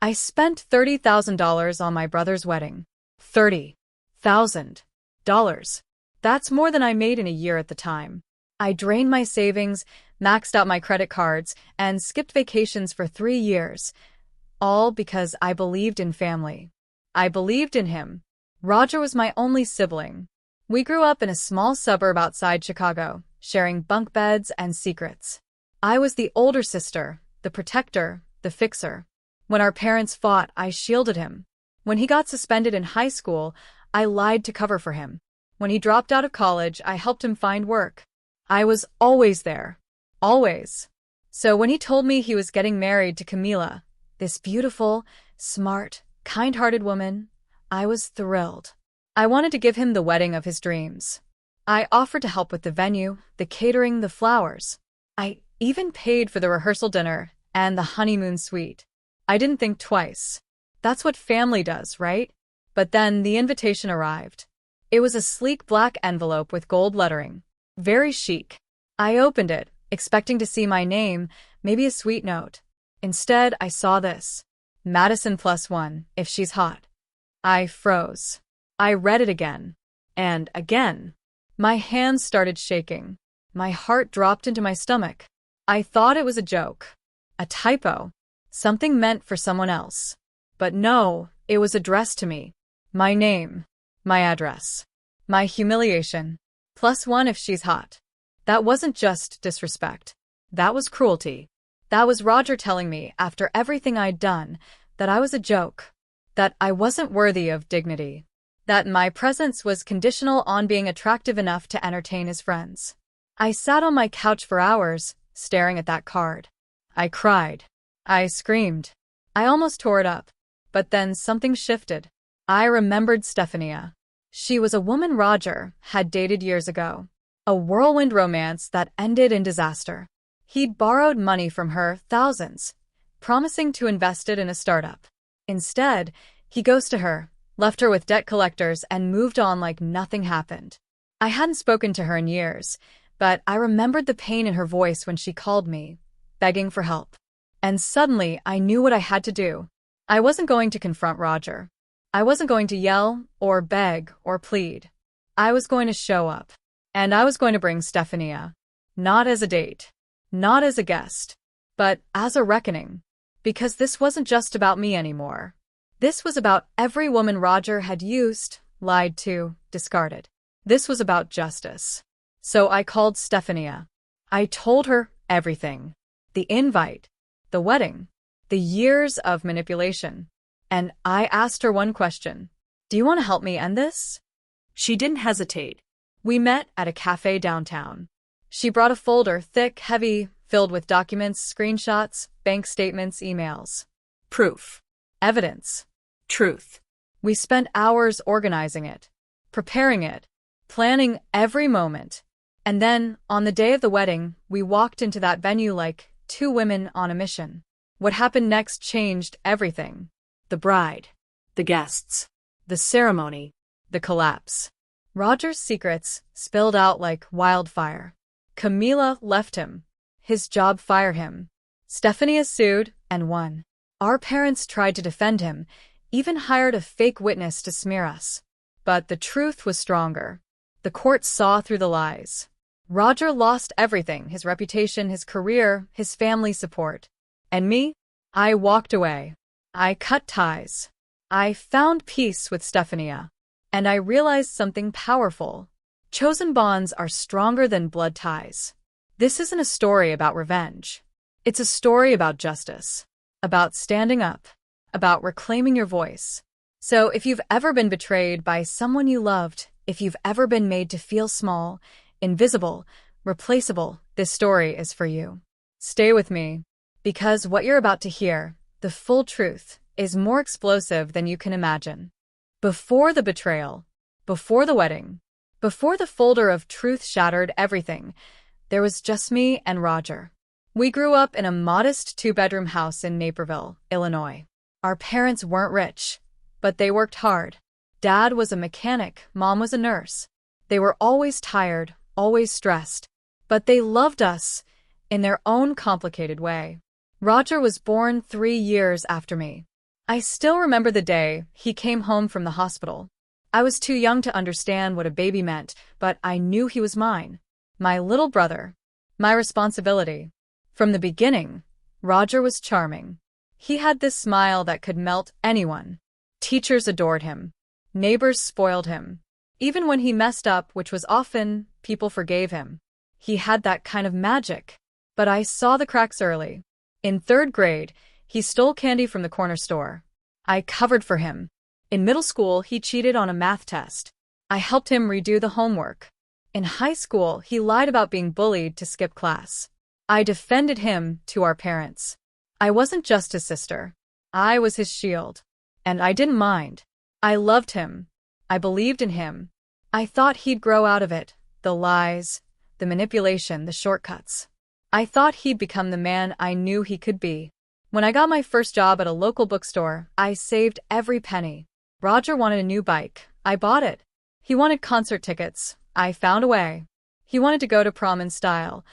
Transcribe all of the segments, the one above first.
I spent $30,000 on my brother's wedding. $30,000. That's more than I made in a year at the time. I drained my savings, maxed out my credit cards, and skipped vacations for 3 years, all because I believed in family. I believed in him. Roger was my only sibling. We grew up in a small suburb outside Chicago, sharing bunk beds and secrets. I was the older sister, the protector, the fixer. When our parents fought, I shielded him. When he got suspended in high school, I lied to cover for him. When he dropped out of college, I helped him find work. I was always there. Always. So when he told me he was getting married to Camila, this beautiful, smart, kind-hearted woman, I was thrilled. I wanted to give him the wedding of his dreams. I offered to help with the venue, the catering, the flowers. I even paid for the rehearsal dinner and the honeymoon suite. I didn't think twice. That's what family does, right? But then the invitation arrived. It was a sleek black envelope with gold lettering. Very chic. I opened it, expecting to see my name, maybe a sweet note. Instead, I saw this. Madison +1, if she's hot. I froze. I read it again. And again. My hands started shaking. My heart dropped into my stomach. I thought it was a joke. A typo. Something meant for someone else. But no, it was addressed to me. My name. My address. My humiliation. +1 if she's hot. That wasn't just disrespect. That was cruelty. That was Roger telling me, after everything I'd done, that I was a joke. That I wasn't worthy of dignity. That my presence was conditional on being attractive enough to entertain his friends. I sat on my couch for hours, staring at that card. I cried. I screamed. I almost tore it up. But then something shifted. I remembered Stefania. She was a woman Roger had dated years ago. A whirlwind romance that ended in disaster. He'd borrowed money from her, thousands, promising to invest it in a startup. Instead, he ghosted her, left her with debt collectors, and moved on like nothing happened. I hadn't spoken to her in years, but I remembered the pain in her voice when she called me, begging for help. And suddenly, I knew what I had to do. I wasn't going to confront Roger. I wasn't going to yell, or beg, or plead. I was going to show up. And I was going to bring Stefania. Not as a date. Not as a guest. But as a reckoning. Because this wasn't just about me anymore. This was about every woman Roger had used, lied to, discarded. This was about justice. So I called Stefania. I told her everything. The invite. The wedding. The years of manipulation. And I asked her one question. Do you want to help me end this? She didn't hesitate. We met at a cafe downtown. She brought a folder, thick, heavy, filled with documents, screenshots, bank statements, emails. Proof. Evidence. Truth. We spent hours organizing it, preparing it, planning every moment. And then, on the day of the wedding, we walked into that venue like two women on a mission. What happened next changed everything. The bride. The guests. The ceremony. The collapse. Roger's secrets spilled out like wildfire. Camila left him. His job fired him. Stefania sued and won. Our parents tried to defend him, even hired a fake witness to smear us. But the truth was stronger. The court saw through the lies. Roger lost everything, his reputation, his career, his family support. And me? I walked away. I cut ties. I found peace with Stefania. And I realized something powerful. Chosen bonds are stronger than blood ties. This isn't a story about revenge. It's a story about justice. About standing up. About reclaiming your voice. So if you've ever been betrayed by someone you loved, if you've ever been made to feel small, invisible, replaceable, this story is for you. Stay with me. Because what you're about to hear, the full truth, is more explosive than you can imagine. Before the betrayal, before the wedding, before the folder of truth shattered everything, there was just me and Roger. We grew up in a modest two-bedroom house in Naperville, Illinois. Our parents weren't rich, but they worked hard. Dad was a mechanic, Mom was a nurse. They were always tired, always stressed, but they loved us in their own complicated way. Roger was born 3 years after me. I still remember the day he came home from the hospital. I was too young to understand what a baby meant, but I knew he was mine. My little brother. My responsibility. From the beginning, Roger was charming. He had this smile that could melt anyone. Teachers adored him. Neighbors spoiled him. Even when he messed up, which was often, people forgave him. He had that kind of magic. But I saw the cracks early. In third grade, he stole candy from the corner store. I covered for him. In middle school, he cheated on a math test. I helped him redo the homework. In high school, he lied about being bullied to skip class. I defended him to our parents. I wasn't just his sister. I was his shield. And I didn't mind. I loved him. I believed in him. I thought he'd grow out of it, the lies, the manipulation, the shortcuts. I thought he'd become the man I knew he could be. When I got my first job at a local bookstore, I saved every penny. Roger wanted a new bike. I bought it. He wanted concert tickets. I found a way. He wanted to go to prom in style.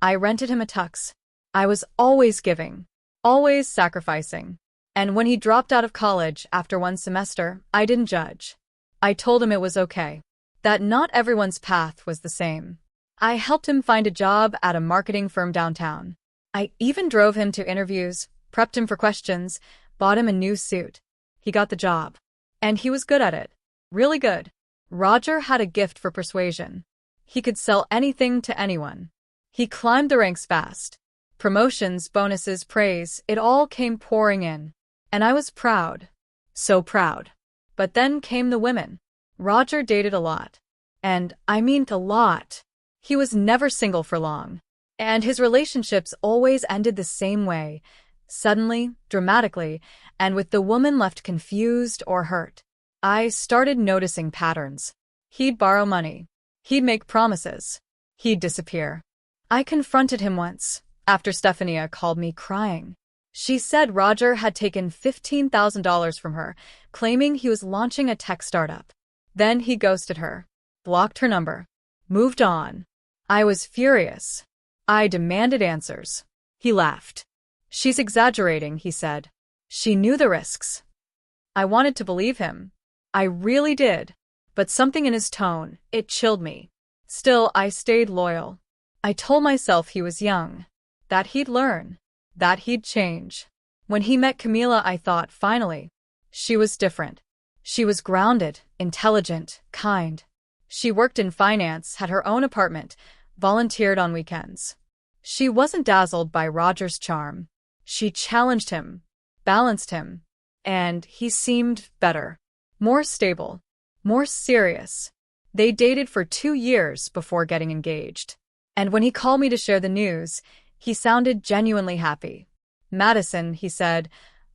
I rented him a tux. I was always giving, always sacrificing. And when he dropped out of college after one semester, I didn't judge. I told him it was okay, that not everyone's path was the same. I helped him find a job at a marketing firm downtown. I even drove him to interviews, prepped him for questions, bought him a new suit. He got the job. And he was good at it. Really good. Roger had a gift for persuasion. He could sell anything to anyone. He climbed the ranks fast. Promotions, bonuses, praise, it all came pouring in. And I was proud. So proud. But then came the women. Roger dated a lot. And I mean a lot. He was never single for long. And his relationships always ended the same way. Suddenly, dramatically, and with the woman left confused or hurt. I started noticing patterns. He'd borrow money. He'd make promises. He'd disappear. I confronted him once, after Stephania called me crying. She said Roger had taken $15,000 from her, claiming he was launching a tech startup. Then he ghosted her, blocked her number, moved on. I was furious. I demanded answers. He laughed. She's exaggerating, he said. She knew the risks. I wanted to believe him. I really did. But something in his tone, it chilled me. Still, I stayed loyal. I told myself he was young, that he'd learn, that he'd change. When he met Camila, I thought, finally. She was different. She was grounded, intelligent, kind. She worked in finance, had her own apartment, volunteered on weekends. She wasn't dazzled by Roger's charm. She challenged him, balanced him, and he seemed better, more stable, more serious. They dated for 2 years before getting engaged. And when he called me to share the news, he sounded genuinely happy. Madison, he said,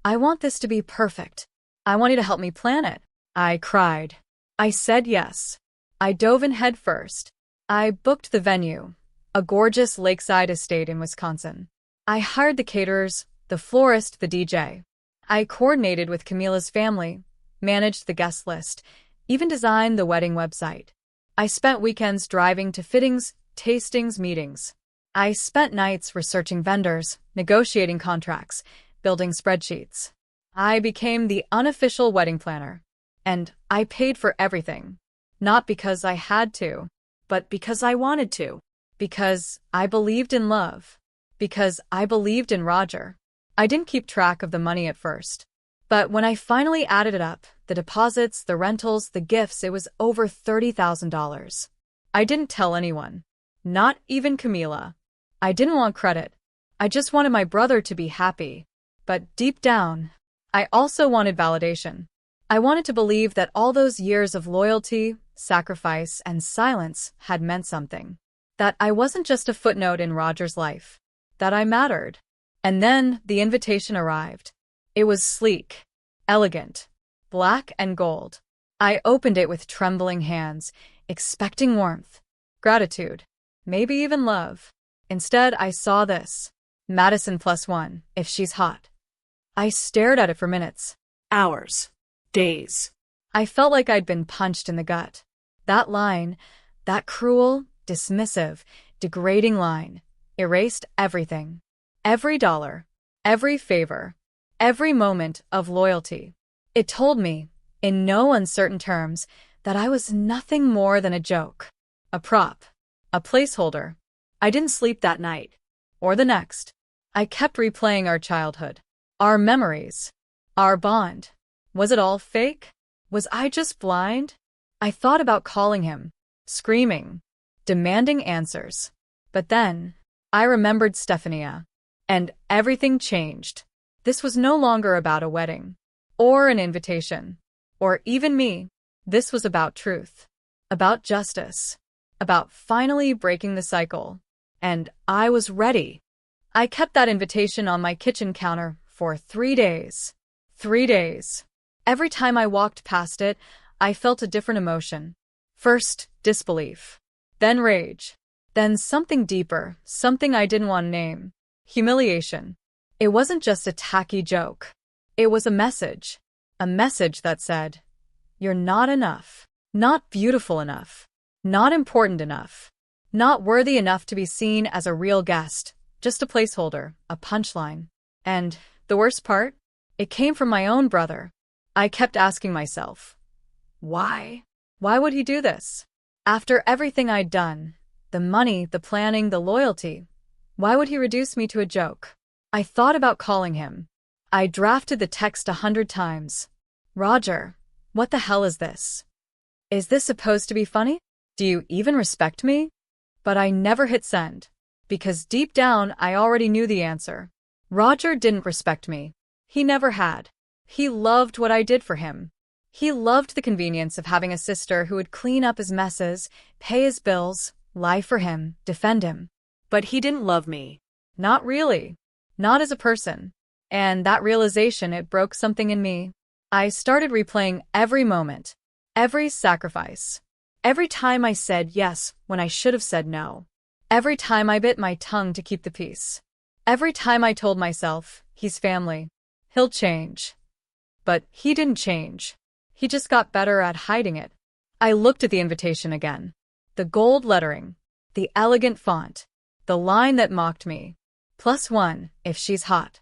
I want this to be perfect. I want you to help me plan it. I cried. I said yes. I dove in head first. I booked the venue, a gorgeous lakeside estate in Wisconsin. I hired the caterers, the florist, the DJ. I coordinated with Camila's family, managed the guest list, even designed the wedding website. I spent weekends driving to fittings, tastings, meetings. I spent nights researching vendors, negotiating contracts, building spreadsheets. I became the unofficial wedding planner. And I paid for everything. Not because I had to, but because I wanted to. Because I believed in love. Because I believed in Roger. I didn't keep track of the money at first. But when I finally added it up, the deposits, the rentals, the gifts, it was over $30,000. I didn't tell anyone. Not even Camila. I didn't want credit. I just wanted my brother to be happy. But deep down, I also wanted validation. I wanted to believe that all those years of loyalty, sacrifice, and silence had meant something. That I wasn't just a footnote in Roger's life. That I mattered. And then the invitation arrived. It was sleek, elegant, black and gold. I opened it with trembling hands, expecting warmth, gratitude, maybe even love. Instead, I saw this. Madison +1, if she's hot. I stared at it for minutes, hours, days. I felt like I'd been punched in the gut. That line, that cruel, dismissive, degrading line, erased everything. Every dollar, every favor, every moment of loyalty. It told me, in no uncertain terms, that I was nothing more than a joke, a prop, a placeholder. I didn't sleep that night, or the next. I kept replaying our childhood, our memories, our bond. Was it all fake? Was I just blind? I thought about calling him, screaming, demanding answers. But then, I remembered Stefania. And everything changed. This was no longer about a wedding, or an invitation, or even me. This was about truth, about justice, about finally breaking the cycle. And I was ready. I kept that invitation on my kitchen counter for 3 days. 3 days. Every time I walked past it, I felt a different emotion. First, disbelief. Then rage. Then something deeper, something I didn't want to name. Humiliation. It wasn't just a tacky joke. It was a message that said, "You're not enough, not beautiful enough, not important enough, not worthy enough to be seen as a real guest, just a placeholder, a punchline." And the worst part? It came from my own brother. I kept asking myself, why? Why would he do this? After everything I'd done, the money, the planning, the loyalty, why would he reduce me to a joke? I thought about calling him. I drafted the text 100 times. "Roger, what the hell is this? Is this supposed to be funny? Do you even respect me?" But I never hit send, because deep down I already knew the answer. Roger didn't respect me. He never had. He loved what I did for him. He loved the convenience of having a sister who would clean up his messes, pay his bills, lie for him, defend him. But he didn't love me. Not really. Not as a person. And that realization, it broke something in me. I started replaying every moment, every sacrifice. Every time I said yes when I should have said no. Every time I bit my tongue to keep the peace. Every time I told myself, he's family. He'll change. But he didn't change. He just got better at hiding it. I looked at the invitation again. The gold lettering. The elegant font. The line that mocked me. +1 if she's hot.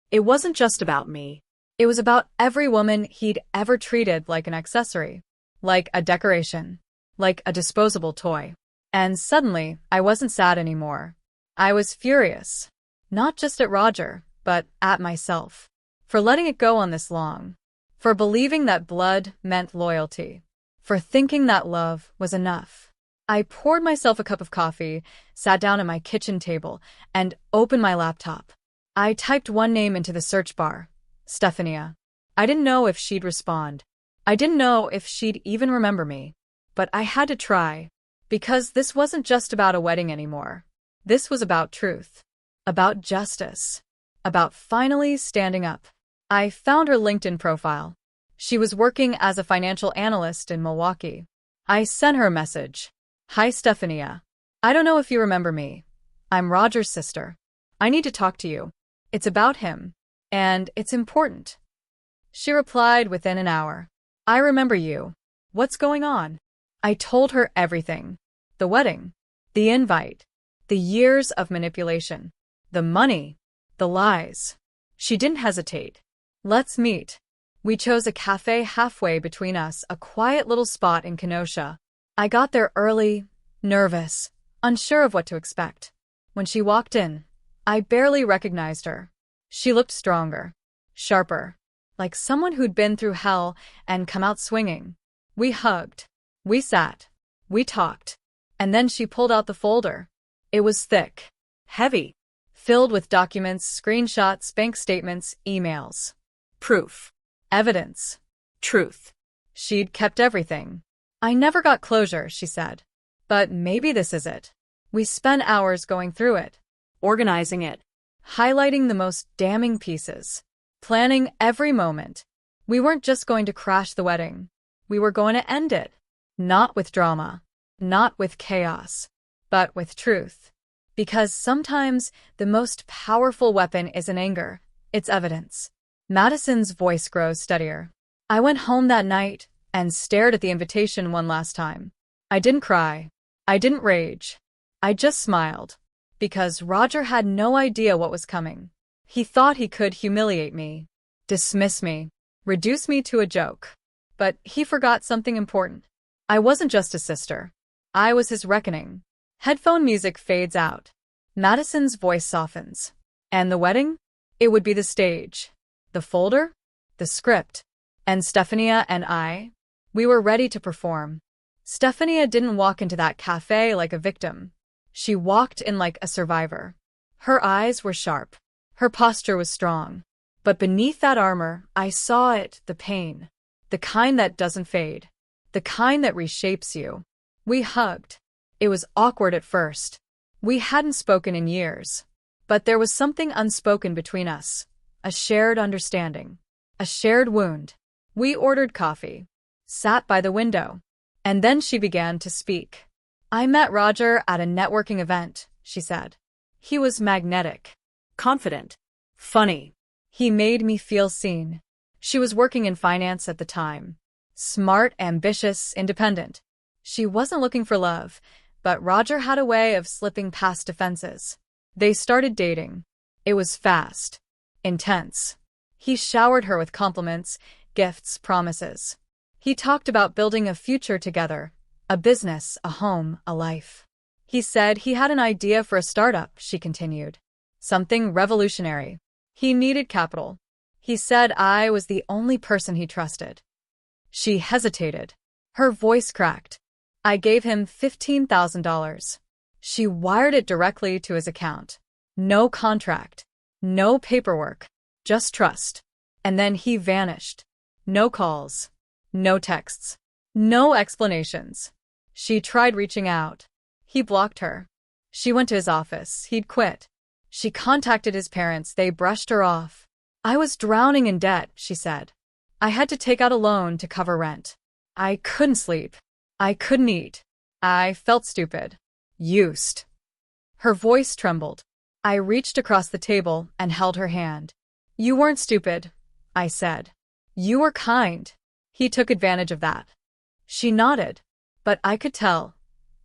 It wasn't just about me. It was about every woman he'd ever treated like an accessory. Like a decoration. Like a disposable toy. And suddenly, I wasn't sad anymore. I was furious. Not just at Roger, but at myself. For letting it go on this long. For believing that blood meant loyalty. For thinking that love was enough. I poured myself a cup of coffee, sat down at my kitchen table, and opened my laptop. I typed one name into the search bar. Stefania. I didn't know if she'd respond. I didn't know if she'd even remember me. But I had to try. Because this wasn't just about a wedding anymore. This was about truth. About justice. About finally standing up. I found her LinkedIn profile. She was working as a financial analyst in Milwaukee. I sent her a message. "Hi, Stefania. I don't know if you remember me. I'm Roger's sister. I need to talk to you. It's about him. And it's important." She replied within an hour. "I remember you. What's going on?" I told her everything. The wedding. The invite. The years of manipulation. The money. The lies. She didn't hesitate. "Let's meet." We chose a cafe halfway between us, a quiet little spot in Kenosha. I got there early, nervous, unsure of what to expect. When she walked in, I barely recognized her. She looked stronger, sharper, like someone who'd been through hell and come out swinging. We hugged. We sat. We talked. And then she pulled out the folder. It was thick, heavy, filled with documents, screenshots, bank statements, emails. Proof. Evidence. Truth. She'd kept everything. "I never got closure," she said. "But maybe this is it." We spent hours going through it, organizing it, highlighting the most damning pieces, planning every moment. We weren't just going to crash the wedding. We were going to end it. Not with drama, not with chaos, but with truth. Because sometimes the most powerful weapon isn't anger, it's evidence. Madison's voice grows steadier. I went home that night and stared at the invitation one last time. I didn't cry. I didn't rage. I just smiled. Because Roger had no idea what was coming. He thought he could humiliate me. dismiss me, reduce me to a joke. But he forgot something important. I wasn't just his sister. I was his reckoning. Headphone music fades out. Madison's voice softens. And the wedding? It would be the stage. The folder? The script. And Stefania and I? We were ready to perform. Stefania didn't walk into that cafe like a victim. She walked in like a survivor. Her eyes were sharp. Her posture was strong. But beneath that armor, I saw it, the pain. The kind that doesn't fade. The kind that reshapes you. We hugged. It was awkward at first. We hadn't spoken in years. But there was something unspoken between us. A shared understanding. A shared wound. We ordered coffee. Sat by the window. And then she began to speak. I met Roger at a networking event, she said. He was magnetic. Confident. Funny. He made me feel seen. She was working in finance at the time. Smart, ambitious, independent. She wasn't looking for love, but Roger had a way of slipping past defenses. They started dating. It was fast. Intense. He showered her with compliments, gifts, promises. He talked about building a future together, a business, a home, a life. He said he had an idea for a startup, she continued. Something revolutionary. He needed capital. He said I was the only person he trusted. She hesitated. Her voice cracked. I gave him $15,000. She wired it directly to his account. No contract. No paperwork. Just trust. And then he vanished. No calls. No texts. No explanations. She tried reaching out. He blocked her. She went to his office. He'd quit. She contacted his parents. They brushed her off. I was drowning in debt, she said. I had to take out a loan to cover rent. I couldn't sleep. I couldn't eat. I felt stupid. Used. Her voice trembled. I reached across the table and held her hand. You weren't stupid, I said. You were kind. He took advantage of that. She nodded, but I could tell.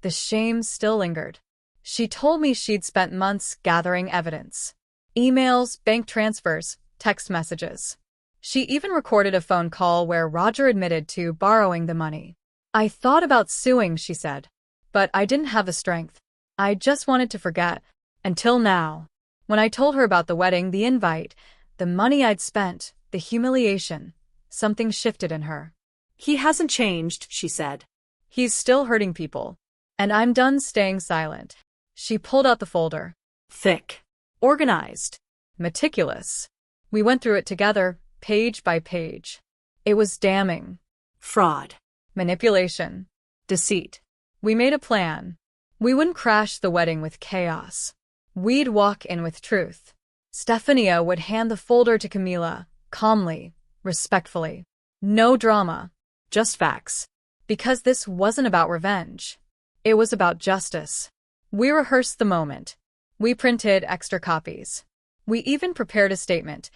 The shame still lingered. She told me she'd spent months gathering evidence. Emails, bank transfers, text messages. She even recorded a phone call where Roger admitted to borrowing the money. I thought about suing, she said, but I didn't have the strength. I just wanted to forget. Until now. When I told her about the wedding, the invite, the money I'd spent, the humiliation, something shifted in her. He hasn't changed, she said. He's still hurting people. And I'm done staying silent. She pulled out the folder. Thick. Organized. Meticulous. We went through it together, page by page. It was damning. Fraud. Manipulation. Deceit. We made a plan. We wouldn't crash the wedding with chaos. We'd walk in with truth. Stefania would hand the folder to Camila, calmly, respectfully. No drama. Just facts. Because this wasn't about revenge. It was about justice. We rehearsed the moment. We printed extra copies. We even prepared a statement,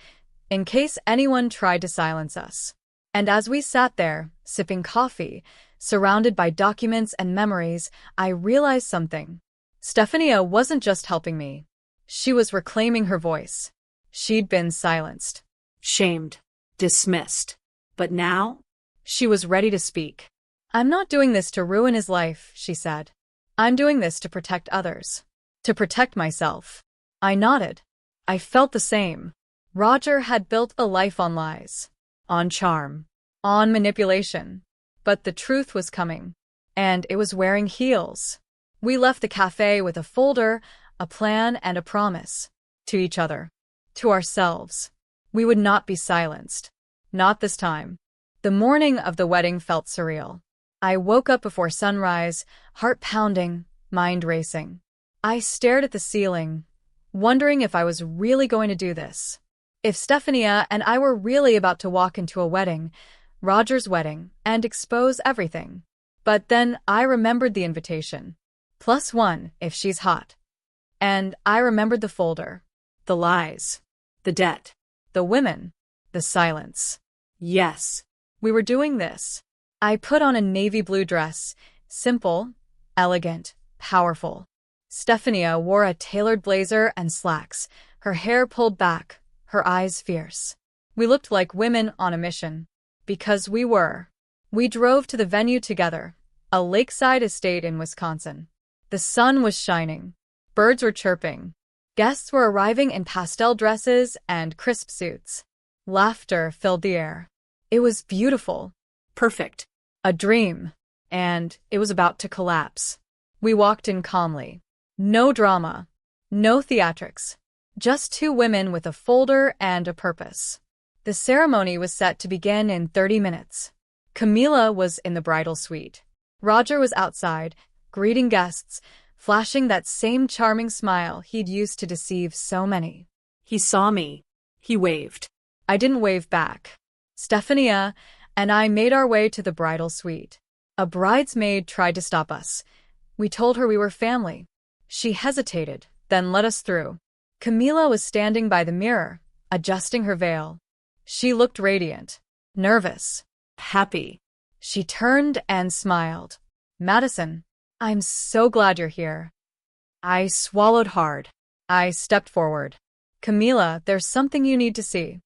in case anyone tried to silence us. And as we sat there, sipping coffee, surrounded by documents and memories, I realized something. Stefania wasn't just helping me. She was reclaiming her voice. She'd been silenced. Shamed. Dismissed. But now? She was ready to speak. I'm not doing this to ruin his life, she said. I'm doing this to protect others. To protect myself. I nodded. I felt the same. Roger had built a life on lies. On charm. On manipulation. But the truth was coming. And it was wearing heels. We left the cafe with a folder, a plan, and a promise. To each other. To ourselves. We would not be silenced. Not this time. The morning of the wedding felt surreal. I woke up before sunrise, heart pounding, mind racing. I stared at the ceiling, wondering if I was really going to do this. If Stefania and I were really about to walk into a wedding, Roger's wedding, and expose everything. But then I remembered the invitation. +1 if she's hot. And I remembered the folder. The lies. The debt. The women. The silence. Yes. We were doing this. I put on a navy blue dress, simple, elegant, powerful. Stefania wore a tailored blazer and slacks, her hair pulled back, her eyes fierce. We looked like women on a mission. Because we were. We drove to the venue together, a lakeside estate in Wisconsin. The sun was shining. Birds were chirping. Guests were arriving in pastel dresses and crisp suits. Laughter filled the air. It was beautiful. Perfect. A dream. And it was about to collapse. We walked in calmly. No drama. No theatrics. Just two women with a folder and a purpose. The ceremony was set to begin in 30 minutes. Camila was in the bridal suite. Roger was outside, greeting guests, flashing that same charming smile he'd used to deceive so many. He saw me. He waved. I didn't wave back. Stefania and I made our way to the bridal suite. A bridesmaid tried to stop us. We told her we were family. She hesitated, then let us through. Camila was standing by the mirror, adjusting her veil. She looked radiant, nervous, happy. She turned and smiled. Madison, I'm so glad you're here. I swallowed hard. I stepped forward. Camila, there's something you need to see.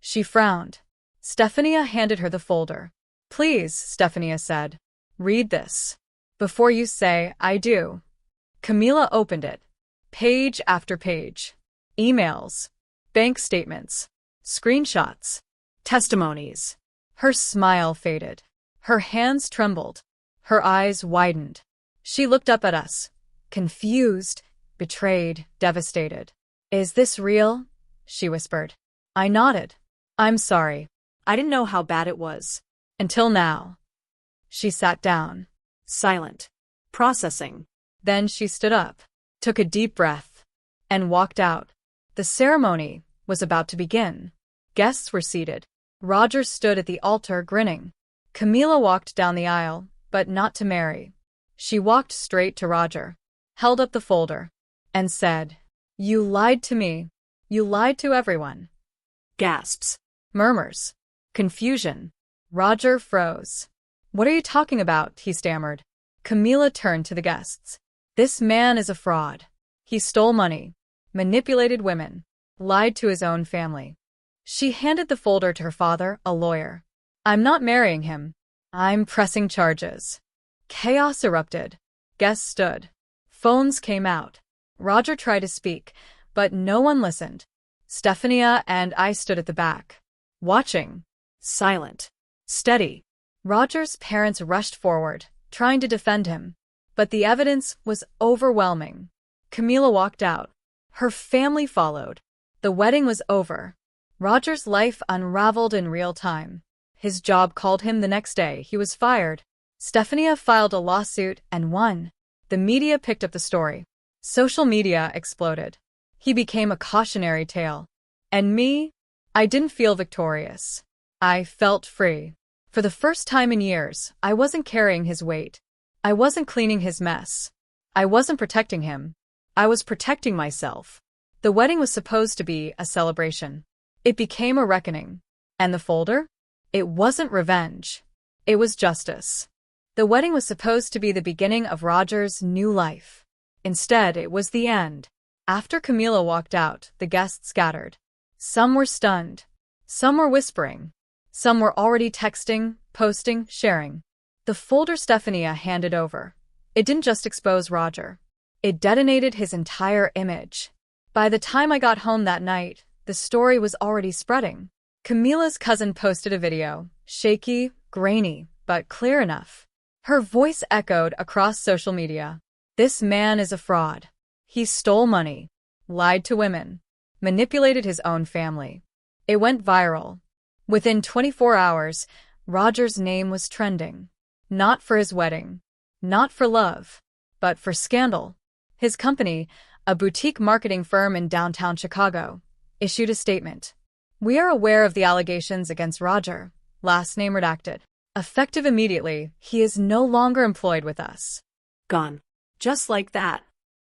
She frowned. Stefania handed her the folder. Please, Stefania said. Read this. Before you say, I do. Camila opened it. Page after page. Emails. Bank statements. Screenshots. Testimonies. Her smile faded. Her hands trembled. Her eyes widened. She looked up at us. Confused, betrayed, devastated. Is this real? She whispered. I nodded. I'm sorry. I didn't know how bad it was. Until now. She sat down. Silent. Processing. Then she stood up, took a deep breath, and walked out. The ceremony was about to begin. Guests were seated. Roger stood at the altar grinning. Camila walked down the aisle, but not to Mary. She walked straight to Roger, held up the folder, and said, You lied to me. You lied to everyone. Gasps. Murmurs. Confusion. Roger froze. What are you talking about? He stammered. Camila turned to the guests. This man is a fraud. He stole money, manipulated women, lied to his own family. She handed the folder to her father, a lawyer. I'm not marrying him. I'm pressing charges. Chaos erupted. Guests stood. Phones came out. Roger tried to speak, but no one listened. Stefania and I stood at the back, watching. Silent. Steady. Roger's parents rushed forward, trying to defend him. But the evidence was overwhelming. Camila walked out. Her family followed. The wedding was over. Roger's life unraveled in real time. His job called him the next day. He was fired. Stefania filed a lawsuit and won. The media picked up the story. Social media exploded. He became a cautionary tale. And me? I didn't feel victorious. I felt free. For the first time in years, I wasn't carrying his weight. I wasn't cleaning his mess. I wasn't protecting him. I was protecting myself. The wedding was supposed to be a celebration. It became a reckoning. And the folder? It wasn't revenge. It was justice. The wedding was supposed to be the beginning of Roger's new life. Instead, it was the end. After Camila walked out, the guests scattered. Some were stunned. Some were whispering. Some were already texting, posting, sharing. The folder Stefania handed over. It didn't just expose Roger. It detonated his entire image. By the time I got home that night, the story was already spreading. Camila's cousin posted a video, shaky, grainy, but clear enough. Her voice echoed across social media. This man is a fraud. He stole money, lied to women, manipulated his own family. It went viral. Within 24 hours, Roger's name was trending. Not for his wedding, not for love, but for scandal. His company, a boutique marketing firm in downtown Chicago, issued a statement. We are aware of the allegations against Roger, last name redacted. Effective immediately, he is no longer employed with us. Gone. Just like that.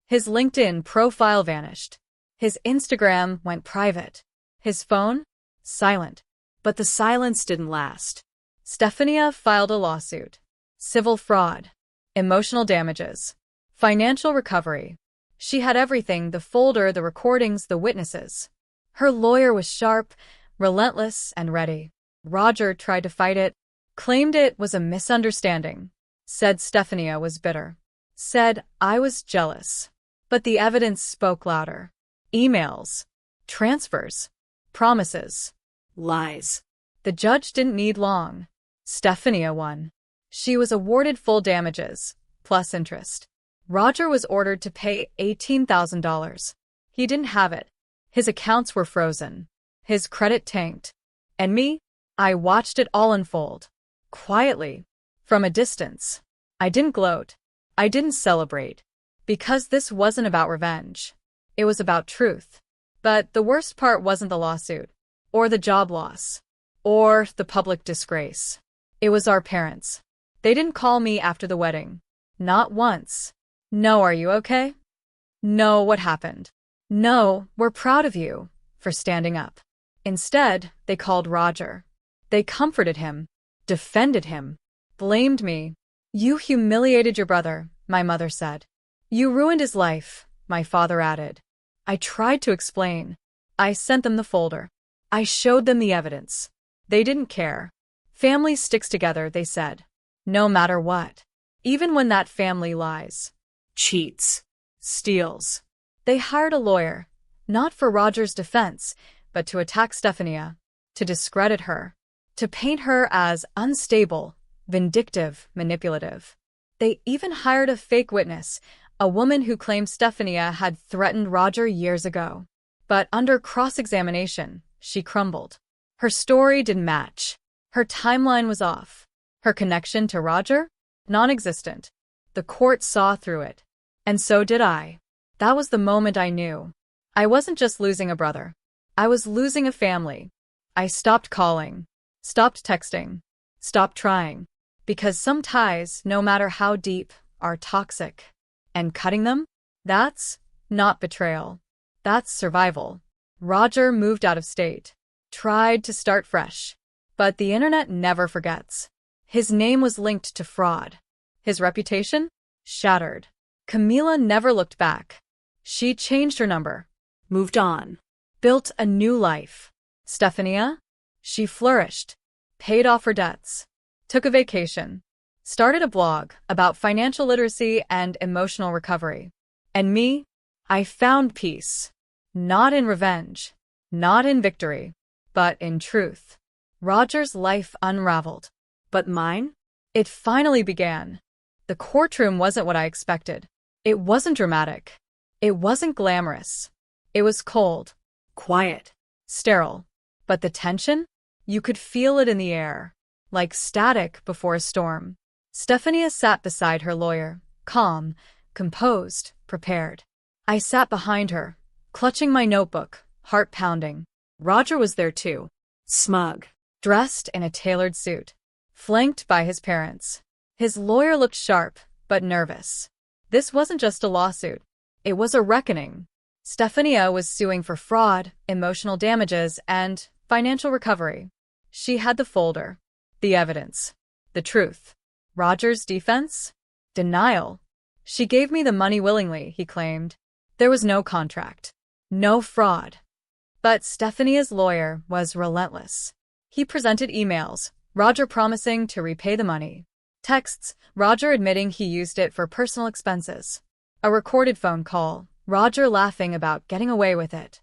His LinkedIn profile vanished. His Instagram went private. His phone? Silent. But the silence didn't last. Stefania filed a lawsuit. Civil fraud. Emotional damages. Financial recovery. She had everything, the folder, the recordings, the witnesses. Her lawyer was sharp, relentless and ready. Roger tried to fight it, claimed it was a misunderstanding, said Stephania was bitter, said I was jealous. But the evidence spoke louder. Emails, transfers, promises, Lies. the judge didn't need long. Stephania won. She was awarded full damages, plus interest. Roger was ordered to pay $18,000. He didn't have it. His accounts were frozen. His credit tanked. And me? I watched it all unfold. Quietly. From a distance. I didn't gloat. I didn't celebrate. Because this wasn't about revenge. It was about truth. But the worst part wasn't the lawsuit, or the job loss, or the public disgrace. It was our parents. They didn't call me after the wedding. Not once. No, are you okay? No, what happened? No, we're proud of you for standing up. Instead, they called Roger. They comforted him, defended him, blamed me. You humiliated your brother, my mother said. You ruined his life, my father added. I tried to explain. I sent them the folder. I showed them the evidence. They didn't care. Family sticks together, they said. No matter what. Even when that family lies. Cheats. Steals. They hired a lawyer, not for Roger's defense, but to attack Stephania, to discredit her, to paint her as unstable, vindictive, manipulative. They even hired a fake witness, a woman who claimed Stephania had threatened Roger years ago. But under cross-examination, she crumbled. Her story didn't match. Her timeline was off. Her connection to Roger? Non-existent. The court saw through it. And so did I. That was the moment I knew. I wasn't just losing a brother. I was losing a family. I stopped calling, stopped texting, stopped trying. Because some ties, no matter how deep, are toxic. And cutting them? That's not betrayal. That's survival. Roger moved out of state, tried to start fresh. But the internet never forgets. His name was linked to fraud. His reputation? Shattered. Camila never looked back. She changed her number. Moved on. Built a new life. Stephania? She flourished. Paid off her debts. Took a vacation. Started a blog about financial literacy and emotional recovery. And me? I found peace. Not in revenge. Not in victory. But in truth. Roger's life unraveled. But mine? It finally began. The courtroom wasn't what I expected. It wasn't dramatic. It wasn't glamorous. It was cold. Quiet. Sterile. But the tension? You could feel it in the air. Like static before a storm. Stephania sat beside her lawyer, calm, composed, prepared. I sat behind her, clutching my notebook, heart pounding. Roger was there too. Smug. Dressed in a tailored suit. Flanked by his parents. His lawyer looked sharp, but nervous. This wasn't just a lawsuit. It was a reckoning. Stephania was suing for fraud, emotional damages, and financial recovery. She had the folder. The evidence. The truth. Roger's defense? Denial. She gave me the money willingly, he claimed. There was no contract. No fraud. But Stephania's lawyer was relentless. He presented emails, Roger promising to repay the money. Texts, Roger admitting he used it for personal expenses. A recorded phone call, Roger laughing about getting away with it.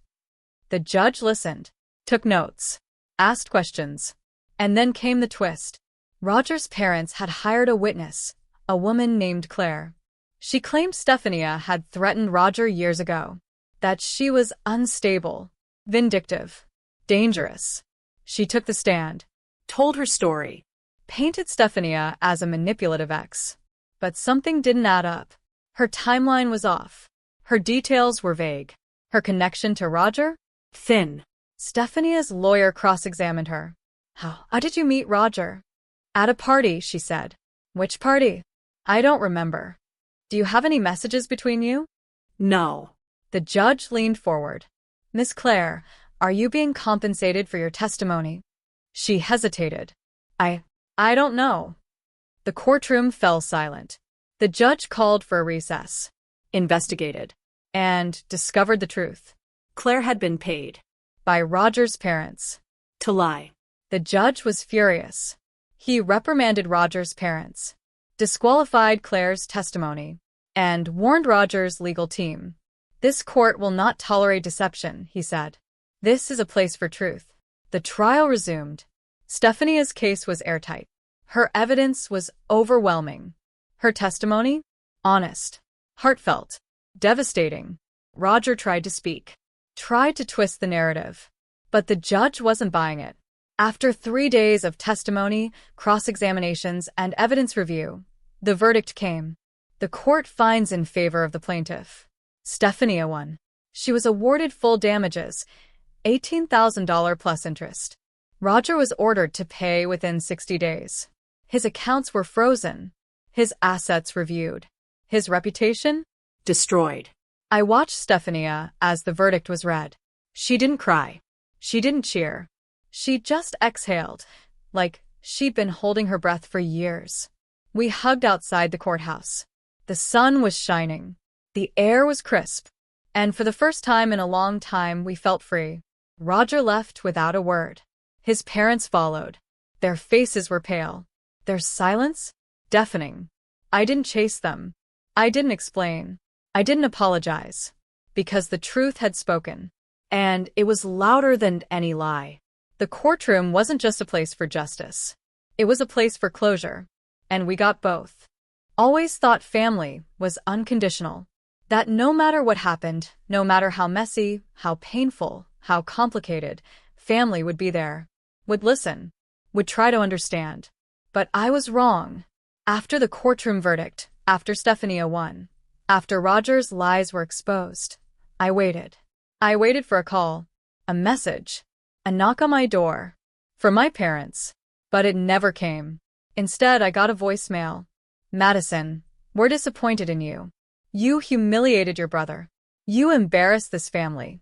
The judge listened, took notes, asked questions. And then came the twist. Roger's parents had hired a witness, a woman named Claire. She claimed Stephania had threatened Roger years ago. That she was unstable, vindictive, dangerous. She took the stand. Told her story. Painted Stephania as a manipulative ex. But something didn't add up. Her timeline was off. Her details were vague. Her connection to Roger? Thin. Stephania's lawyer cross-examined her. How did you meet Roger? At a party, she said. Which party? I don't remember. Do you have any messages between you? No. The judge leaned forward. Miss Claire, are you being compensated for your testimony? She hesitated. I don't know. The courtroom fell silent. The judge called for a recess. Investigated. And discovered the truth. Claire had been paid. By Roger's parents. To lie. The judge was furious. He reprimanded Roger's parents, disqualified Claire's testimony, and warned Roger's legal team. This court will not tolerate deception, he said. This is a place for truth. The trial resumed. Stephania's case was airtight. Her evidence was overwhelming. Her testimony? Honest, heartfelt, devastating. Roger tried to speak, tried to twist the narrative, but the judge wasn't buying it. After 3 days of testimony, cross-examinations, and evidence review, the verdict came. The court finds in favor of the plaintiff. Stephania won. She was awarded full damages, $18,000 plus interest. Roger was ordered to pay within 60 days. His accounts were frozen, his assets reviewed, his reputation Destroyed. I watched Stephania as the verdict was read. She didn't cry. She didn't cheer. She just exhaled, like she'd been holding her breath for years. We hugged outside the courthouse. The sun was shining. The air was crisp. And for the first time in a long time, we felt free. Roger left without a word. His parents followed. Their faces were pale. Their silence? Deafening. I didn't chase them. I didn't explain. I didn't apologize. Because the truth had spoken. And it was louder than any lie. The courtroom wasn't just a place for justice. It was a place for closure. And we got both. Always thought family was unconditional. That no matter what happened, no matter how messy, how painful, how complicated, family would be there, would listen, would try to understand. But I was wrong. After the courtroom verdict, after Stephania won, after Roger's lies were exposed, I waited. I waited for a call, a message, a knock on my door, from my parents. But it never came. Instead, I got a voicemail. Madison, we're disappointed in you. You humiliated your brother. You embarrassed this family.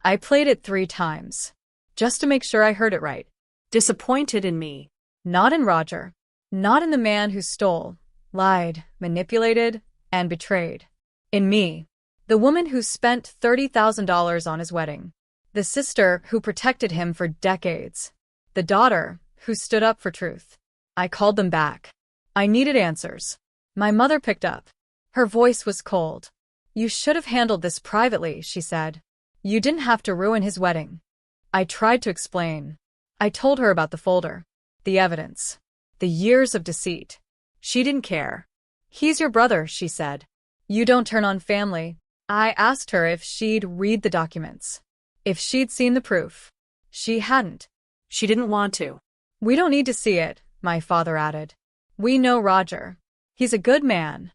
I played it 3 times, just to make sure I heard it right. Disappointed in me. Not in Roger. Not in the man who stole, lied, manipulated, and betrayed. In me. The woman who spent $30,000 on his wedding. The sister who protected him for decades. The daughter who stood up for truth. I called them back. I needed answers. My mother picked up. Her voice was cold. You should have handled this privately, she said. You didn't have to ruin his wedding. I tried to explain. I told her about the folder, the evidence, the years of deceit. She didn't care. He's your brother, she said. You don't turn on family. I asked her if she'd read the documents, if she'd seen the proof. She hadn't. She didn't want to. We don't need to see it, my father added. We know Roger. He's a good man.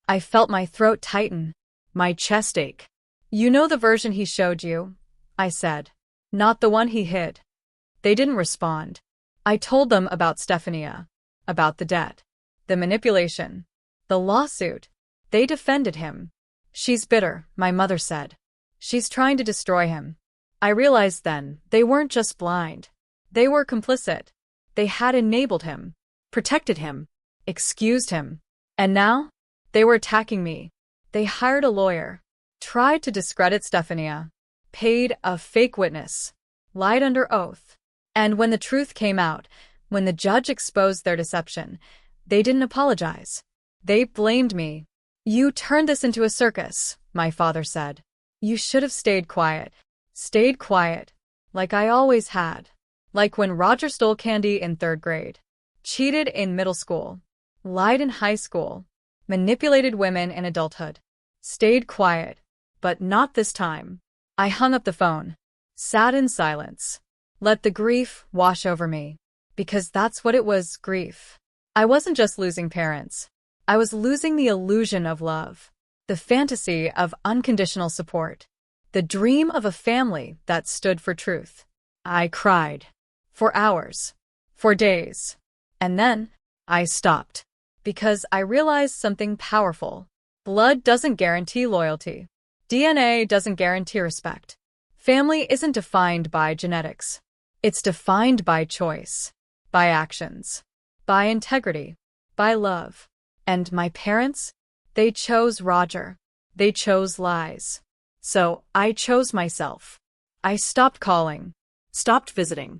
I felt my throat tighten, my chest ache. You know the version he showed you, I said. Not the one he hid. They didn't respond. I told them about Stephania, about the debt, the manipulation, the lawsuit. They defended him. She's bitter, my mother said. She's trying to destroy him. I realized then they weren't just blind. They were complicit. They had enabled him, protected him, excused him. And now, they were attacking me. They hired a lawyer, tried to discredit Stephania, paid a fake witness, lied under oath. And when the truth came out, when the judge exposed their deception, they didn't apologize. They blamed me. You turned this into a circus, my father said. You should have stayed quiet. Stayed quiet. Like I always had. Like when Roger stole candy in 3rd grade. Cheated in middle school. Lied in high school. Manipulated women in adulthood. Stayed quiet. But not this time. I hung up the phone. Sat in silence. Let the grief wash over me. Because that's what it was, grief. I wasn't just losing parents. I was losing the illusion of love. The fantasy of unconditional support. The dream of a family that stood for truth. I cried. For hours. For days. And then, I stopped. Because I realized something powerful. Blood doesn't guarantee loyalty. DNA doesn't guarantee respect. Family isn't defined by genetics. It's defined by choice. By actions. By integrity. By love. And my parents? They chose Roger. They chose lies. So, I chose myself. I stopped calling. Stopped visiting.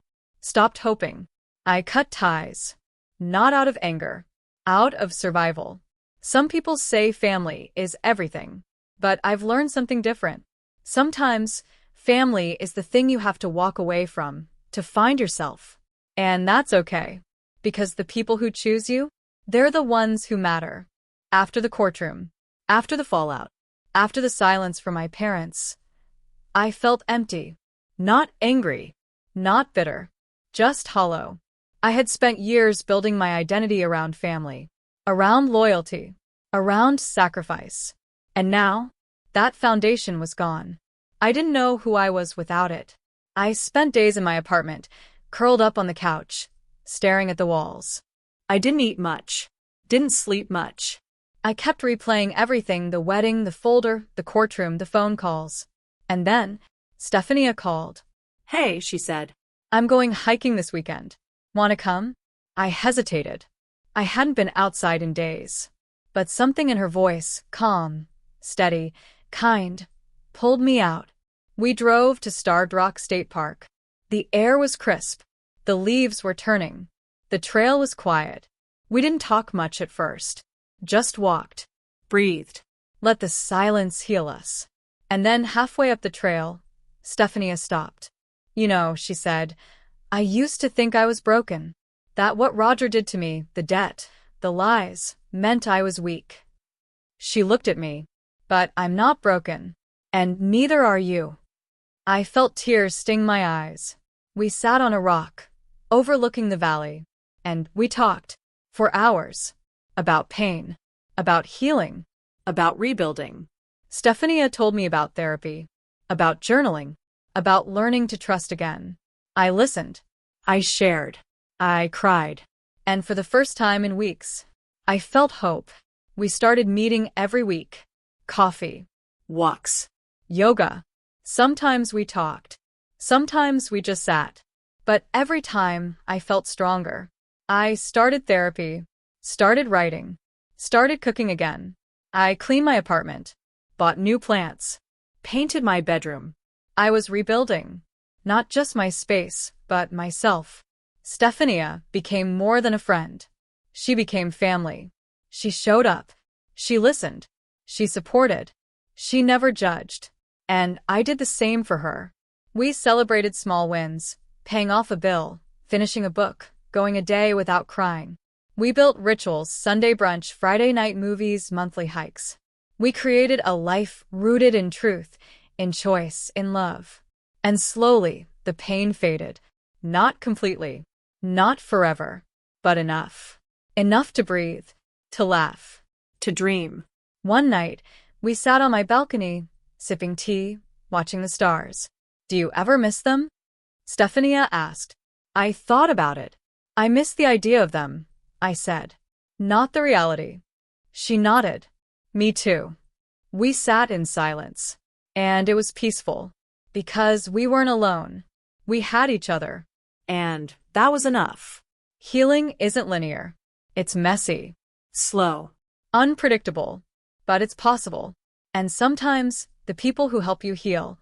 stopped hoping. I cut ties. Not out of anger, out of survival. Some people say family is everything, but I've learned something different. Sometimes, family is the thing you have to walk away from to find yourself. And that's okay, because the people who choose you, they're the ones who matter. After the courtroom, after the fallout, after the silence from my parents, I felt empty. Not angry, not bitter, just hollow. I had spent years building my identity around family, around loyalty, around sacrifice. And now, that foundation was gone. I didn't know who I was without it. I spent days in my apartment, curled up on the couch, staring at the walls. I didn't eat much. Didn't sleep much. I kept replaying everything: the wedding, the folder, the courtroom, the phone calls. And then, Stephania called. Hey, she said. I'm going hiking this weekend. Want to come? I hesitated. I hadn't been outside in days. But something in her voice, calm, steady, kind, pulled me out. We drove to Starved Rock State Park. The air was crisp. The leaves were turning. The trail was quiet. We didn't talk much at first. Just walked. Breathed. Let the silence heal us. And then halfway up the trail, Stephania stopped. You know, she said, I used to think I was broken. That what Roger did to me, the debt, the lies, meant I was weak. She looked at me. But I'm not broken. And neither are you. I felt tears sting my eyes. We sat on a rock, overlooking the valley, and we talked, for hours, about pain, about healing, about rebuilding. Stephania told me about therapy, about journaling, about learning to trust again. I listened. I shared. I cried. And for the first time in weeks, I felt hope. We started meeting every week. Coffee. Walks. Yoga. Sometimes we talked. Sometimes we just sat. But every time, I felt stronger. I started therapy, started writing, started cooking again. I cleaned my apartment, bought new plants, painted my bedroom. I was rebuilding. Not just my space, but myself. Stephania became more than a friend. She became family. She showed up. She listened. She supported. She never judged. And I did the same for her. We celebrated small wins, paying off a bill, finishing a book, going a day without crying. We built rituals: Sunday brunch, Friday night movies, monthly hikes. We created a life rooted in truth, in choice, in love. And slowly, the pain faded. Not completely. Not forever. But enough. Enough to breathe. To laugh. To dream. One night, we sat on my balcony, sipping tea, watching the stars. Do you ever miss them? Stephania asked. I thought about it. I miss the idea of them, I said. Not the reality. She nodded. Me too. We sat in silence. And it was peaceful. Because we weren't alone. We had each other. And that was enough. Healing isn't linear. It's messy. Slow. Unpredictable. But it's possible. And sometimes, the people who help you heal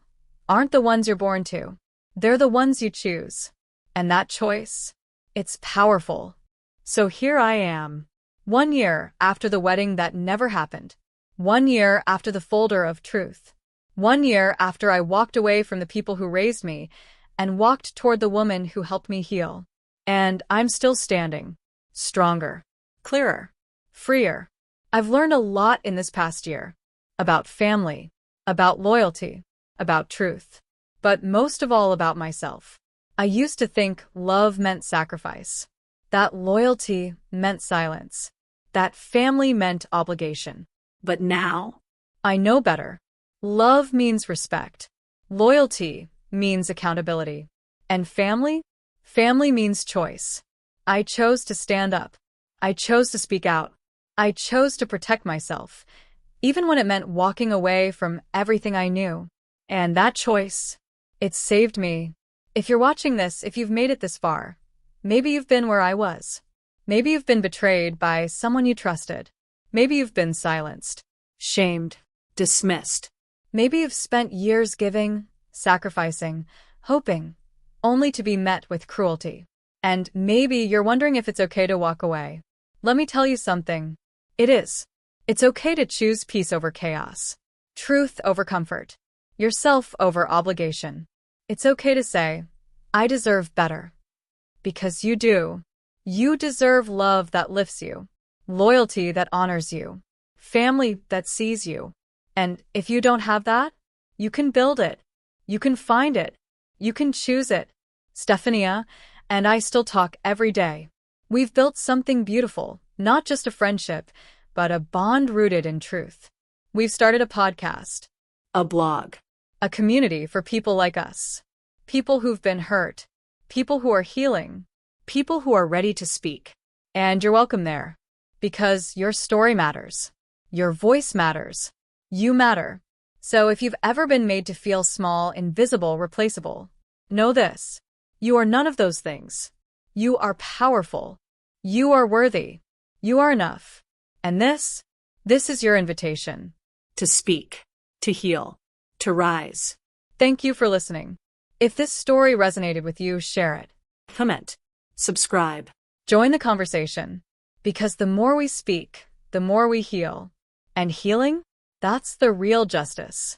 aren't the ones you're born to. They're the ones you choose. And that choice, it's powerful. So here I am. 1 year after the wedding that never happened. 1 year after the folder of truth. 1 year after I walked away from the people who raised me and walked toward the woman who helped me heal. And I'm still standing. Stronger. Clearer. Freer. I've learned a lot in this past year. About family. About loyalty. About truth. But most of all about myself. I used to think love meant sacrifice. That loyalty meant silence. That family meant obligation. But now? I know better. Love means respect. Loyalty means accountability. And family? Family means choice. I chose to stand up. I chose to speak out. I chose to protect myself, even when it meant walking away from everything I knew. And that choice, it saved me. If you're watching this, if you've made it this far, maybe you've been where I was. Maybe you've been betrayed by someone you trusted. Maybe you've been silenced, shamed, dismissed. Maybe you've spent years giving, sacrificing, hoping, only to be met with cruelty. And maybe you're wondering if it's okay to walk away. Let me tell you something. It is. It's okay to choose peace over chaos, truth over comfort, yourself over obligation. It's okay to say, I deserve better. Because you do. You deserve love that lifts you, loyalty that honors you, family that sees you. And if you don't have that, you can build it. You can find it. You can choose it. Stephania and I still talk every day. We've built something beautiful, not just a friendship, but a bond rooted in truth. We've started a podcast, A blog. a community for people like us, people who've been hurt, people who are healing, people who are ready to speak. And you're welcome there, because your story matters. Your voice matters. You matter. So if you've ever been made to feel small, invisible, replaceable, know this. You are none of those things. You are powerful. You are worthy. You are enough. And this is your invitation. To speak. To heal. To rise. Thank you for listening. If this story resonated with you, share it. Comment. Subscribe. Join the conversation. Because the more we speak, the more we heal. And healing? That's the real justice.